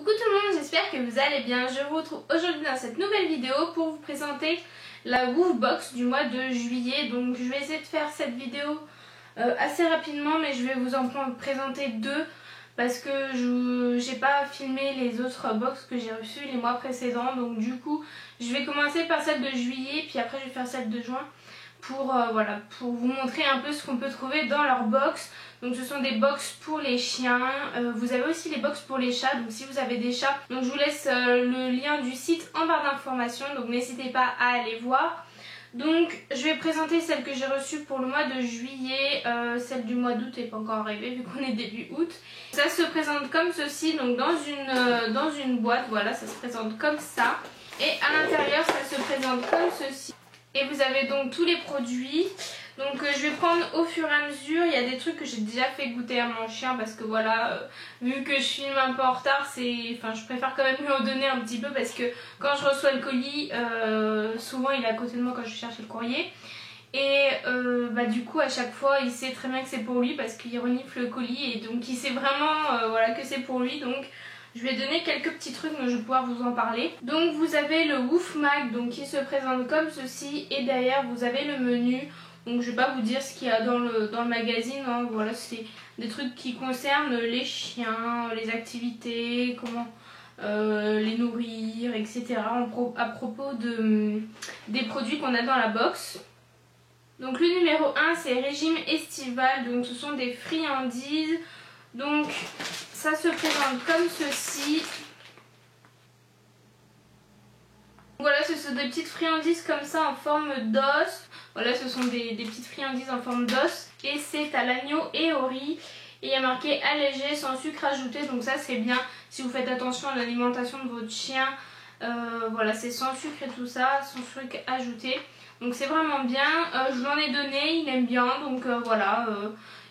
Coucou tout le monde, j'espère que vous allez bien. Je vous retrouve aujourd'hui dans cette nouvelle vidéo pour vous présenter la Woofbox du mois de juillet. Donc je vais essayer de faire cette vidéo assez rapidement, mais je vais vous en présenter deux parce que je n'ai pas filmé les autres box que j'ai reçues les mois précédents. Donc du coup je vais commencer par celle de juillet, puis après je vais faire celle de juin pour, pour vous montrer un peu ce qu'on peut trouver dans leur box. Donc ce sont des box pour les chiens, vous avez aussi les box pour les chats, donc si vous avez des chats, donc je vous laisse le lien du site en barre d'informations, donc n'hésitez pas à aller voir. Donc je vais présenter celle que j'ai reçue pour le mois de juillet, celle du mois d'août n'est pas encore arrivée vu qu'on est début août. Ça se présente comme ceci, donc dans une boîte, voilà, ça se présente comme ça. Et à l'intérieur ça se présente comme ceci. Et vous avez donc tous les produits. Donc je vais prendre au fur et à mesure. Il y a des trucs que j'ai déjà fait goûter à mon chien parce que voilà, vu que je filme un peu en retard, je préfère quand même lui en donner un petit peu parce que quand je reçois le colis, souvent il est à côté de moi quand je vais chercher le courrier. Et du coup à chaque fois il sait très bien que c'est pour lui parce qu'il renifle le colis et donc il sait vraiment voilà, que c'est pour lui. Donc je vais donner quelques petits trucs, mais je vais pouvoir vous en parler. Donc vous avez le Woofmag donc qui se présente comme ceci et derrière vous avez le menu. Donc je vais pas vous dire ce qu'il y a dans le magazine, hein. Voilà, c'est des trucs qui concernent les chiens, les activités, comment les nourrir, etc. À propos des produits qu'on a dans la box. Donc le numéro 1 c'est régime estival, donc ce sont des friandises. Donc ça se présente comme ceci. Voilà, ce sont des petites friandises comme ça en forme d'os. Voilà, ce sont des petites friandises en forme d'os. Et c'est à l'agneau et au riz. Et il y a marqué allégé sans sucre ajouté. Donc ça c'est bien si vous faites attention à l'alimentation de votre chien. Voilà, c'est sans sucre et tout ça, sans sucre ajouté. Donc c'est vraiment bien. Je lui en ai donné, il aime bien. Donc voilà.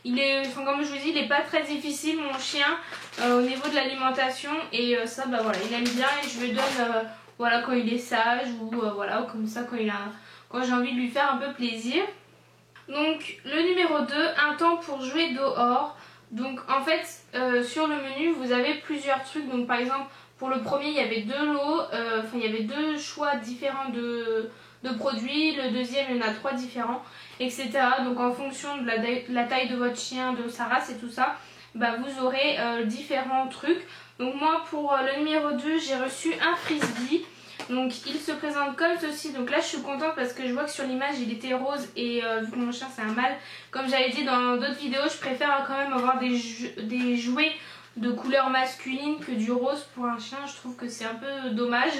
Comme je vous dis, il n'est pas très difficile mon chien au niveau de l'alimentation. Et ça, voilà, il aime bien. Et je lui donne... voilà, quand il est sage ou voilà, comme ça quand j'ai envie de lui faire un peu plaisir. Donc le numéro 2, un temps pour jouer dehors. Donc en fait sur le menu vous avez plusieurs trucs. Donc par exemple pour le premier il y avait deux lots, il y avait deux choix différents de produits. Le deuxième il y en a trois différents, etc. Donc en fonction de la taille de votre chien, de sa race et tout ça, vous aurez différents trucs. Donc moi pour le numéro 2 j'ai reçu un frisbee. Donc il se présente comme ceci. Donc là je suis contente parce que je vois que sur l'image il était rose. Et vu que mon chien c'est un mâle, comme j'avais dit dans d'autres vidéos, je préfère quand même avoir des jouets de couleur masculine que du rose pour un chien. Je trouve que c'est un peu dommage.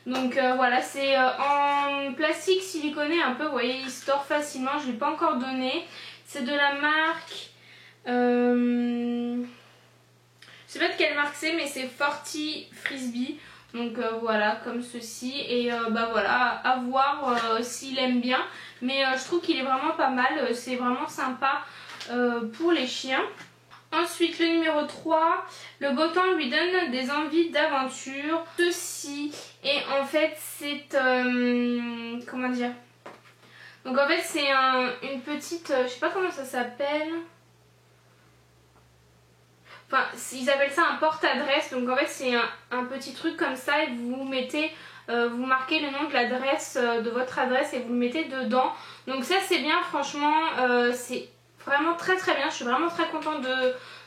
Donc voilà, c'est en plastique siliconé un peu, vous voyez, il se tord facilement. Je ne l'ai pas encore donné. C'est de la marque... je sais pas de quelle marque c'est, mais c'est Forti Frisbee. Donc voilà, comme ceci. Et voilà, à voir s'il aime bien. Mais je trouve qu'il est vraiment pas mal. C'est vraiment sympa pour les chiens. Ensuite, le numéro 3, le beau temps lui donne des envies d'aventure. Ceci, et en fait, c'est... comment dire? Donc en fait, c'est une petite... je sais pas comment ça s'appelle. Enfin, ils appellent ça un porte-adresse. Donc en fait, c'est un petit truc comme ça et vous mettez... vous marquez le nom de l'adresse, de votre adresse et vous le mettez dedans. Donc ça, c'est bien, franchement, c'est... vraiment très très bien, je suis vraiment très contente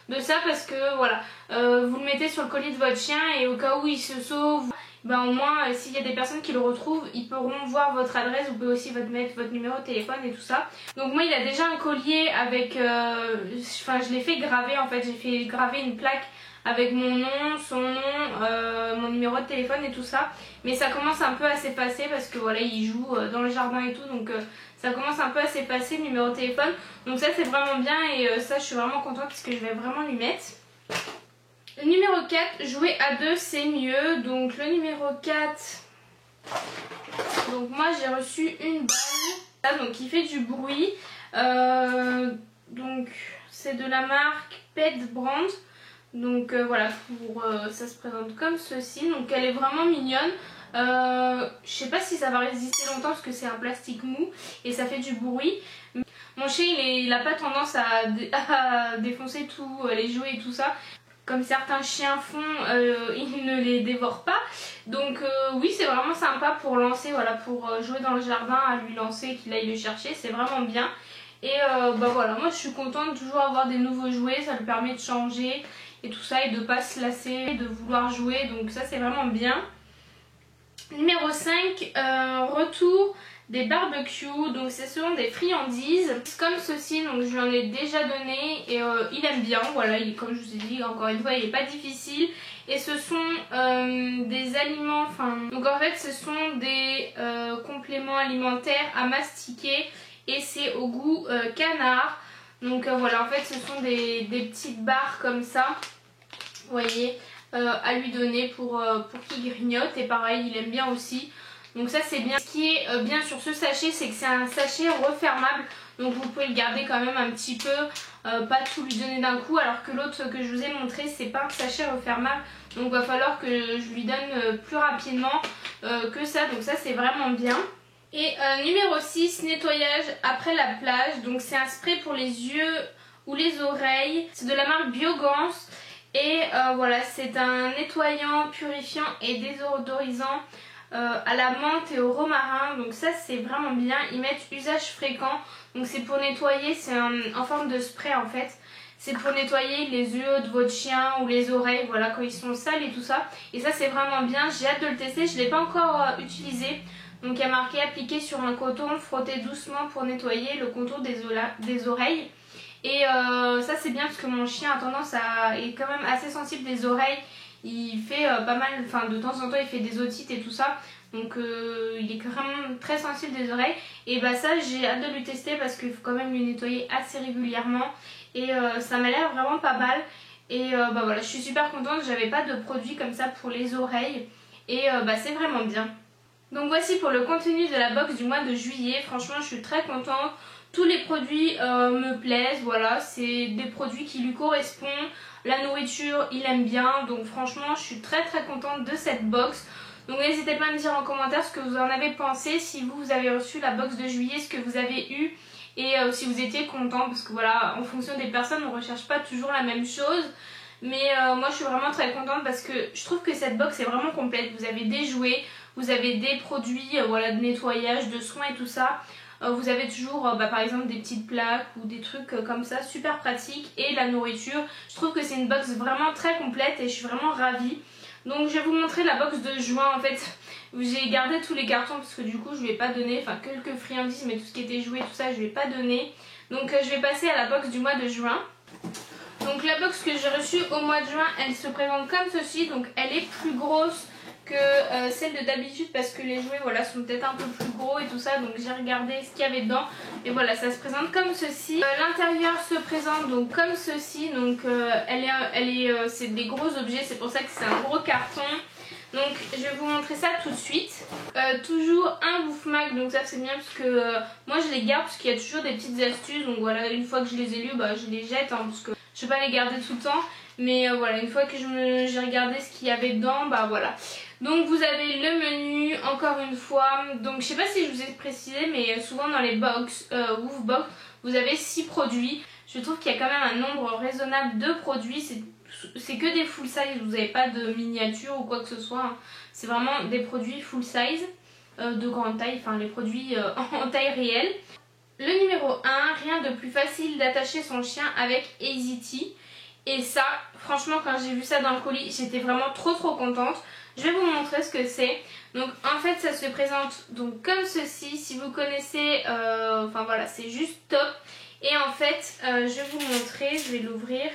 de ça parce que voilà, vous le mettez sur le collier de votre chien et au cas où il se sauve, au moins s'il y a des personnes qui le retrouvent, ils pourront voir votre adresse. Vous pouvez aussi mettre votre numéro de téléphone et tout ça. Donc moi il a déjà un collier avec, je l'ai fait graver en fait, j'ai fait graver une plaque avec mon nom, son nom, mon numéro de téléphone et tout ça. Mais ça commence un peu à s'effacer parce que voilà, il joue dans le jardin et tout. Donc ça commence un peu à s'effacer le numéro de téléphone. Donc ça c'est vraiment bien et ça je suis vraiment contente parce que je vais vraiment lui mettre. Le numéro 4, jouer à deux c'est mieux. Donc le numéro 4, donc moi j'ai reçu une balle donc qui fait du bruit. Donc c'est de la marque Pet Brand. Donc voilà, ça se présente comme ceci. Donc elle est vraiment mignonne. Je sais pas si ça va résister longtemps parce que c'est un plastique mou et ça fait du bruit. Mon chien il a pas tendance à défoncer tous les jouets et tout ça. comme certains chiens font, il ne les dévore pas. Donc oui, c'est vraiment sympa pour lancer, voilà, pour jouer dans le jardin, à lui lancer, qu'il aille le chercher, c'est vraiment bien. Et bah voilà, moi je suis contente de toujours avoir des nouveaux jouets, ça lui permet de changer et tout ça et de pas se lasser, de vouloir jouer, donc ça c'est vraiment bien. Numéro 5, retour des barbecues, donc ce sont des friandises comme ceci, donc je lui en ai déjà donné et il aime bien, voilà, comme je vous ai dit encore une fois il n'est pas difficile et ce sont des aliments, donc en fait ce sont des compléments alimentaires à mastiquer et c'est au goût canard, donc voilà, en fait ce sont des petites barres comme ça, vous voyez, à lui donner pour qu'il grignote et pareil il aime bien aussi. Donc ça c'est bien. Ce qui est bien sur ce sachet, c'est que c'est un sachet refermable. Donc vous pouvez le garder quand même un petit peu, pas tout lui donner d'un coup. Alors que l'autre que je vous ai montré, c'est pas un sachet refermable. Donc il va falloir que je lui donne plus rapidement que ça. Donc ça c'est vraiment bien. Et numéro 6, nettoyage après la plage. Donc c'est un spray pour les yeux ou les oreilles. C'est de la marque Biogans. Et voilà, c'est un nettoyant, purifiant et désodorisant à la menthe et au romarin, donc ça c'est vraiment bien. Ils mettent usage fréquent, donc c'est pour nettoyer, c'est en forme de spray en fait, c'est pour nettoyer les yeux de votre chien ou les oreilles, voilà, quand ils sont sales et tout ça, et ça c'est vraiment bien. J'ai hâte de le tester, je ne l'ai pas encore utilisé. Donc il y a marqué appliquer sur un coton, frotter doucement pour nettoyer le contour des oreilles. Et ça c'est bien parce que mon chien a tendance à est quand même assez sensible des oreilles. Il fait pas mal, enfin de temps en temps il fait des otites et tout ça. Donc il est quand même très sensible des oreilles. Et bah ça j'ai hâte de lui tester parce qu'il faut quand même lui nettoyer assez régulièrement. Et ça m'a l'air vraiment pas mal. Et bah voilà, je suis super contente, j'avais pas de produit comme ça pour les oreilles. Et bah c'est vraiment bien. Donc voici pour le contenu de la box du mois de juillet. Franchement je suis très contente. Tous les produits me plaisent, voilà, c'est des produits qui lui correspondent. La nourriture, il aime bien, donc franchement, je suis très contente de cette box. Donc n'hésitez pas à me dire en commentaire ce que vous en avez pensé, si vous avez reçu la box de juillet, ce que vous avez eu et si vous étiez content, parce que voilà, en fonction des personnes, on ne recherche pas toujours la même chose. Mais moi, je suis vraiment très contente parce que je trouve que cette box est vraiment complète. Vous avez des jouets, vous avez des produits voilà, de nettoyage, de soins et tout ça. Vous avez toujours par exemple des petites plaques ou des trucs comme ça, super pratiques, et la nourriture. Je trouve que c'est une box vraiment très complète et je suis vraiment ravie. Donc je vais vous montrer la box de juin. En fait j'ai gardé tous les cartons parce que du coup je ne vais pas donner, enfin quelques friandises, mais tout ce qui était joué tout ça je ne vais pas donner. Donc je vais passer à la box du mois de juin. Donc la box que j'ai reçue au mois de juin, elle se présente comme ceci. Donc elle est plus grosse que celle de d'habitude parce que les jouets voilà, sont peut-être un peu plus gros et tout ça, donc j'ai regardé ce qu'il y avait dedans et voilà, ça se présente comme ceci. L'intérieur se présente donc comme ceci, donc c'est des gros objets, c'est pour ça que c'est un gros carton. Donc je vais vous montrer ça tout de suite. Toujours un bouffe mag, donc ça c'est bien parce que moi je les garde parce qu'il y a toujours des petites astuces. Donc voilà, une fois que je les ai lus, bah, je les jette hein, parce que je ne vais pas les garder tout le temps. Mais voilà, une fois que j'ai regardé ce qu'il y avait dedans, bah voilà. Donc vous avez le menu, encore une fois. Donc je sais pas si je vous ai précisé, mais souvent dans les box, Woof Box, vous avez 6 produits. Je trouve qu'il y a quand même un nombre raisonnable de produits. C'est que des full size, vous n'avez pas de miniature ou quoi que ce soit. Hein. C'est vraiment des produits full size, de grande taille, enfin les produits en taille réelle. Le numéro 1, rien de plus facile d'attacher son chien avec Easy-T. Et ça, franchement, quand j'ai vu ça dans le colis, j'étais vraiment trop contente. Je vais vous montrer ce que c'est. Donc en fait, ça se présente donc comme ceci. Si vous connaissez, enfin voilà, c'est juste top. Et en fait, je vais vous montrer, je vais l'ouvrir.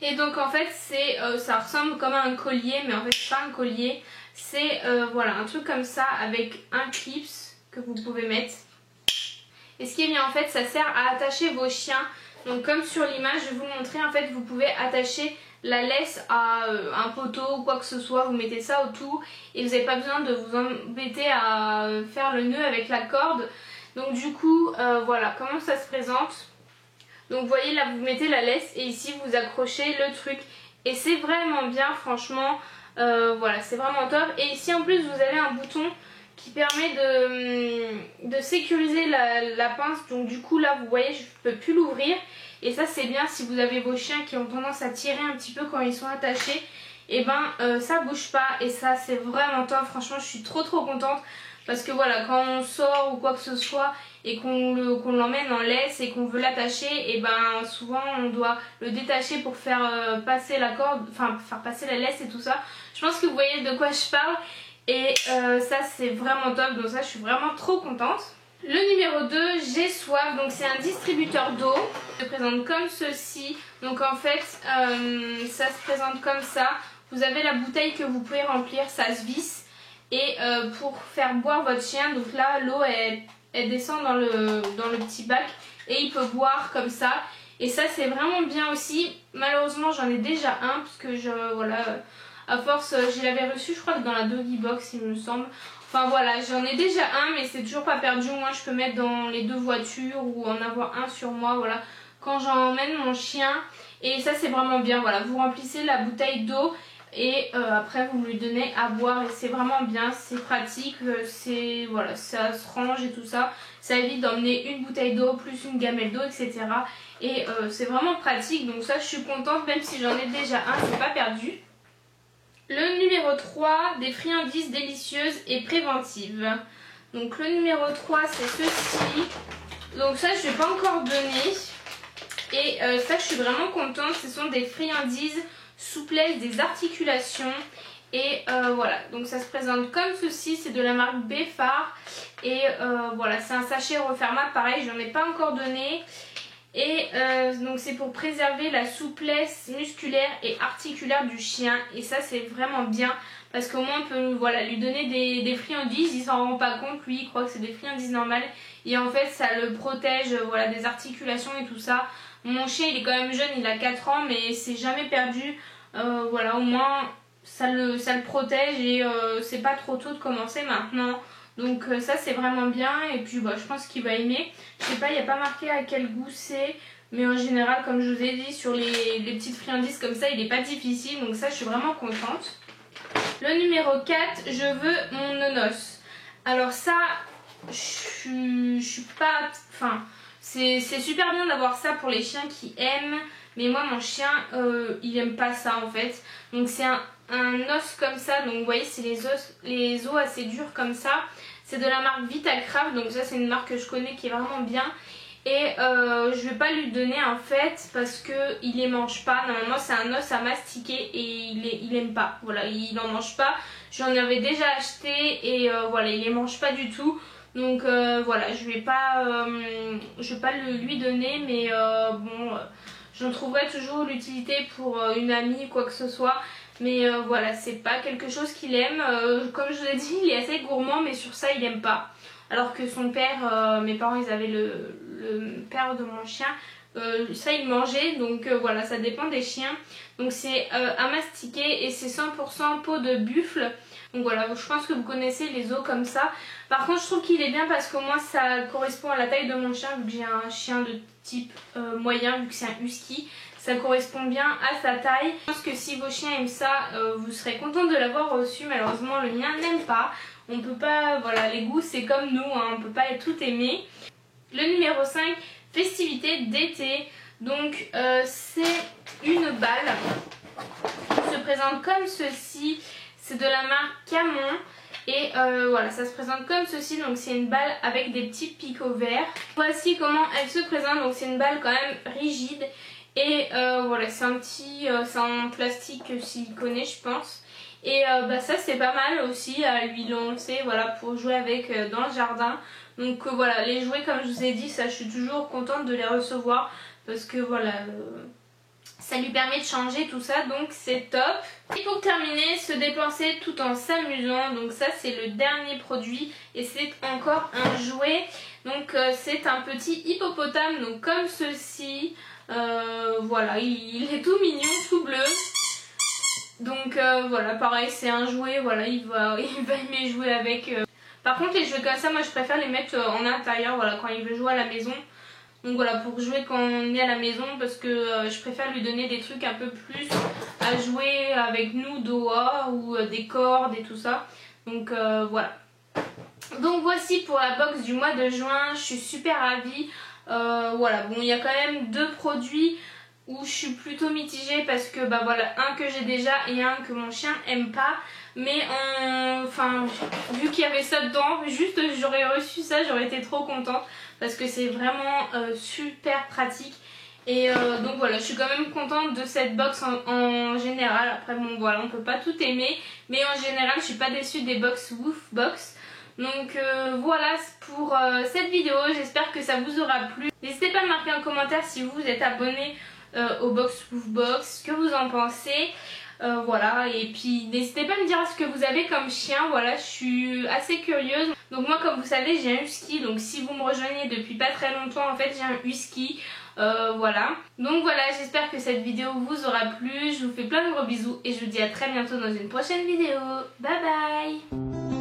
Et donc en fait, ça ressemble comme à un collier, mais en fait, c'est pas un collier. C'est voilà, un truc comme ça avec un clips que vous pouvez mettre. Et ce qui est bien en fait, ça sert à attacher vos chiens. Donc comme sur l'image, je vais vous montrer, en fait vous pouvez attacher la laisse à un poteau ou quoi que ce soit, vous mettez ça autour et vous n'avez pas besoin de vous embêter à faire le nœud avec la corde. Donc du coup, voilà comment ça se présente. Donc vous voyez là, vous mettez la laisse et ici vous accrochez le truc. Et c'est vraiment bien, franchement, voilà, c'est vraiment top. Et ici en plus vous avez un bouton qui permet de sécuriser la pince. Donc du coup là vous voyez, je ne peux plus l'ouvrir Et ça c'est bien si vous avez vos chiens qui ont tendance à tirer un petit peu quand ils sont attachés. Et ça bouge pas et ça c'est vraiment top. Franchement je suis trop contente. Parce que voilà, quand on sort ou quoi que ce soit et qu'on l'emmène en laisse et qu'on veut l'attacher, et souvent on doit le détacher pour faire passer la corde, enfin faire passer la laisse et tout ça. Je pense que vous voyez de quoi je parle et ça c'est vraiment top, donc ça je suis vraiment trop contente. Le numéro 2, J'ai soif, donc c'est un distributeur d'eau. Il se présente comme ceci, donc en fait ça se présente comme ça. Vous avez la bouteille que vous pouvez remplir, ça se visse. Et pour faire boire votre chien, donc là l'eau elle descend dans le petit bac et il peut boire comme ça. Et ça c'est vraiment bien aussi. Malheureusement j'en ai déjà un parce que à force je l'avais reçu je crois que dans la Doggy Box il me semble. Enfin voilà, j'en ai déjà un mais c'est toujours pas perdu. Moi je peux mettre dans les 2 voitures ou en avoir un sur moi, voilà, quand j'emmène mon chien. Et ça c'est vraiment bien, voilà, vous remplissez la bouteille d'eau. Et après vous lui donnez à boire et c'est vraiment bien, c'est pratique, voilà, ça se range et tout ça. Ça évite d'emmener une bouteille d'eau plus une gamelle d'eau, etc. Et c'est vraiment pratique, donc ça je suis contente, même si j'en ai déjà un, c'est pas perdu. Le numéro 3, des friandises délicieuses et préventives. Donc le numéro 3 c'est ceci. Donc ça je vais pas encore donner. Et ça je suis vraiment contente, ce sont des friandises souplesse des articulations et voilà, donc ça se présente comme ceci, c'est de la marque Beffar et voilà, c'est un sachet refermable, pareil j'en ai pas encore donné et donc c'est pour préserver la souplesse musculaire et articulaire du chien et ça c'est vraiment bien parce qu'au moins on peut lui donner des friandises, il s'en rend pas compte, lui il croit que c'est des friandises normales et en fait ça le protège des articulations et tout ça. Mon chien il est quand même jeune, il a 4 ans mais c'est jamais perdu. Voilà, au moins ça le protège et c'est pas trop tôt de commencer maintenant. Donc ça c'est vraiment bien et puis je pense qu'il va aimer. Je sais pas, il n'y a pas marqué à quel goût c'est. Mais en général, comme je vous ai dit, sur les petites friandises comme ça, il n'est pas difficile. Donc ça je suis vraiment contente. Le numéro 4, je veux mon nonos. Alors ça, je suis pas... Enfin, c'est super bien d'avoir ça pour les chiens qui aiment. Mais moi mon chien il aime pas ça en fait. Donc c'est un os comme ça. Donc vous voyez c'est les os assez durs comme ça. C'est de la marque Vitacraft. Donc ça c'est une marque que je connais qui est vraiment bien. Et je vais pas lui donner en fait parce que il les mange pas. Normalement c'est un os à mastiquer et il aime pas. Voilà, il en mange pas. J'en avais déjà acheté et voilà, il les mange pas du tout. Donc voilà, je vais pas lui donner mais j'en trouverai toujours l'utilité pour une amie ou quoi que ce soit. Mais voilà, c'est pas quelque chose qu'il aime. Comme je vous l'ai dit, il est assez gourmand, mais sur ça, il aime pas. Alors que son père, mes parents, ils avaient le père de mon chien. Ça, il mangeait. Donc voilà, ça dépend des chiens. Donc c'est à mastiquer et c'est 100% peau de buffle. Donc voilà, je pense que vous connaissez les os comme ça. Par contre, je trouve qu'il est bien parce qu'au moins ça correspond à la taille de mon chien, vu que j'ai un chien de type moyen, vu que c'est un husky. Ça correspond bien à sa taille. Je pense que si vos chiens aiment ça, vous serez content de l'avoir reçu. Malheureusement, le mien n'aime pas. On peut pas, voilà, les goûts c'est comme nous, hein, on peut pas tout aimer. Le numéro 5, festivité d'été. Donc c'est une balle qui se présente comme ceci. C'est de la marque Camon et voilà, ça se présente comme ceci. Donc c'est une balle avec des petits picots verts. Voici comment elle se présente. Donc c'est une balle quand même rigide et voilà, c'est c'est en plastique siliconé je pense. Et ça c'est pas mal aussi à lui lancer, voilà, pour jouer avec dans le jardin. Donc voilà, les jouets comme je vous ai dit, ça je suis toujours contente de les recevoir parce que voilà, ça lui permet de changer tout ça, donc c'est top. Et pour terminer, se dépenser tout en s'amusant. Donc ça c'est le dernier produit et c'est encore un jouet. Donc c'est un petit hippopotame, donc comme ceci. Voilà, il est tout mignon, tout bleu. Donc voilà, pareil, c'est un jouet, voilà, il va aimer jouer avec. Par contre les jouets comme ça, moi je préfère les mettre en intérieur, voilà, quand il veut jouer à la maison. Donc voilà, pour jouer quand on est à la maison, parce que je préfère lui donner des trucs un peu plus à jouer avec nous dehors, ou des cordes et tout ça. Donc voilà. Donc voici pour la box du mois de juin, je suis super ravie. Voilà, bon il y a quand même 2 produits où je suis plutôt mitigée parce que bah voilà, un que j'ai déjà et un que mon chien aime pas. Mais enfin, vu qu'il y avait ça dedans, juste j'aurais reçu ça, j'aurais été trop contente parce que c'est vraiment super pratique. Et donc voilà, je suis quand même contente de cette box en général. Après bon voilà, on peut pas tout aimer, mais en général je suis pas déçue des box Woofbox. Donc voilà pour cette vidéo, j'espère que ça vous aura plu. N'hésitez pas à marquer un commentaire si vous êtes abonné au box Woofbox, ce que vous en pensez. Voilà, et puis n'hésitez pas à me dire ce que vous avez comme chien. Voilà, je suis assez curieuse. Donc moi comme vous savez j'ai un husky, donc si vous me rejoignez depuis pas très longtemps, en fait j'ai un husky. Voilà, donc voilà, j'espère que cette vidéo vous aura plu. Je vous fais plein de gros bisous et je vous dis à très bientôt dans une prochaine vidéo. Bye bye.